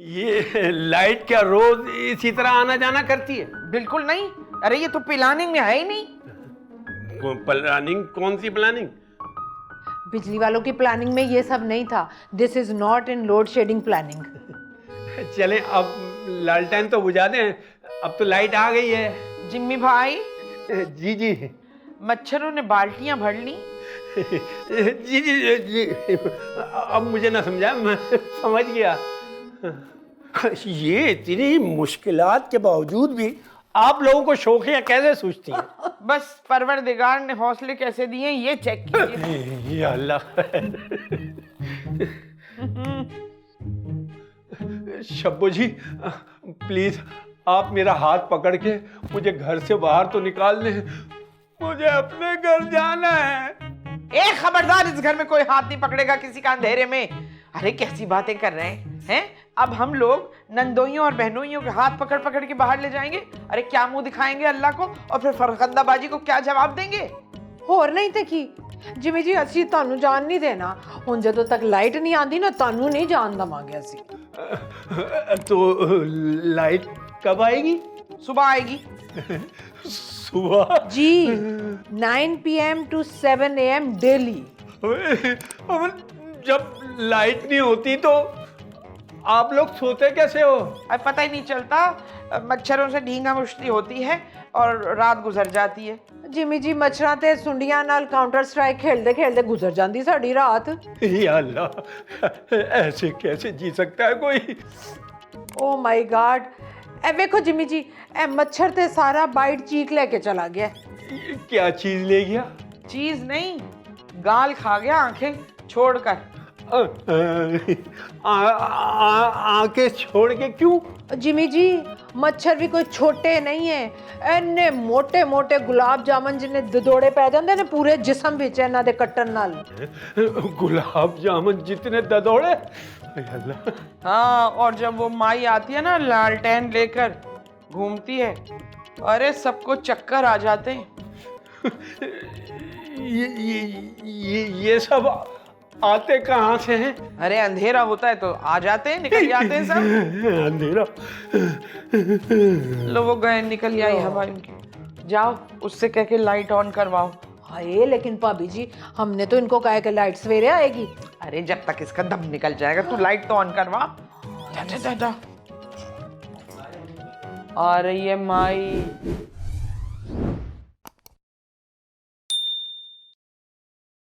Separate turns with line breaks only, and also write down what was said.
ये लाइट क्या रोज इसी तरह आना जाना करती है?
बिल्कुल नहीं। अरे ये तो प्लानिंग में है ही नहीं।
प्लानिंग? कौन सी प्लानिंग?
बिजली वालों की प्लानिंग में ये सब नहीं था। This is not in load shedding planning.
चले अब लालटेन तो बुझा दें, अब तो लाइट आ गई है।
जिम्मी भाई,
जी जी
मच्छरों ने बाल्टियां भर ली।
जी जी जी, अब मुझे ना समझा, मैं समझ गया। ये इतनी मुश्किलात के बावजूद भी आप लोगों को शौकिया कैसे सूझती हैं?
बस परवरदिगार ने हौसले कैसे दिए ये चेक कीजिए।
या अल्लाह। शब्बो जी, प्लीज आप मेरा हाथ पकड़ के मुझे घर से बाहर तो निकाल दें, मुझे अपने घर जाना है।
ए खबरदार, इस घर में कोई हाथ नहीं पकड़ेगा किसी का अंधेरे में। अरे कैसी बातें कर रहे हैं? अब हम लोग नंदोइयों और बहनोइयों के हाथ पकड़ पकड़ के बाहर ले जाएंगे? अरे क्या मुंह दिखाएंगे अल्लाह को, और फिर फरखंदाबाजी को क्या जवाब देंगे?
होर नहीं तो की जिमी जी, ਅਸੀਂ ਤੁਹਾਨੂੰ ਜਾਣ ਨਹੀਂ ਦੇਣਾ। ਹੁਣ ਜਦੋਂ तक लाइट नहीं आती ना, ਤੁਹਾਨੂੰ नहीं जान दवांगे ਅਸੀਂ।
तो लाइट कब आएगी?
सुबह आएगी।
सुबह
जी 9 PM to 7 AM डेली।
जब लाइट नहीं होती तो आप लोग सोते कैसे हो?
अब पता ही नहीं चलता, मच्छरों से ढींगा मुश्ती होती है और रात गुजर जाती है।
जिमी जी, मच्छरां ते सुंडियां नाल काउंटर स्ट्राइक खेलते खेलते गुजर जाती साड़ी रात।
या अल्लाह, ऐसे कैसे जी सकता है कोई?
ओ माय गॉड, ए देखो जिमी जी, ए मच्छर ते सारा बाइट चीक लेके चला गया।
क्या चीज ले गया?
चीज नहीं, गाल खा गया आंखें छोड़कर।
आंखें छोड़ के क्यों?
जिमी जी, मच्छर भी कोई छोटे नहीं है। इन्ने मोटे मोटे गुलाब जामुन जिन्हें ददोड़े पै जाते ने पूरे जिस्म विच इन्हां दे कट्टन नाल।
गुलाब जामुन जितने ददोड़े? अल्लाह।
हाँ, और जब वो माई आती है ना लालटेन लेकर घूमती है, अरे सबको चक्कर आ जाते हैं।
ये सब आते कहाँ से हैं?
अरे अंधेरा होता है तो आ जाते हैं, निकल जाते हैं सब।
अंधेरा।
लो वो गए, निकल आई हवा इनकी। जाओ उससे कह के लाइट ऑन करवाओ।
हाय, लेकिन भाभी जी, हमने तो इनको कहा कि लाइट सवेरे आएगी।
अरे जब तक इसका दम निकल जाएगा तू लाइट तो ऑन करवा। जा जा जा जा। आ रही है माई।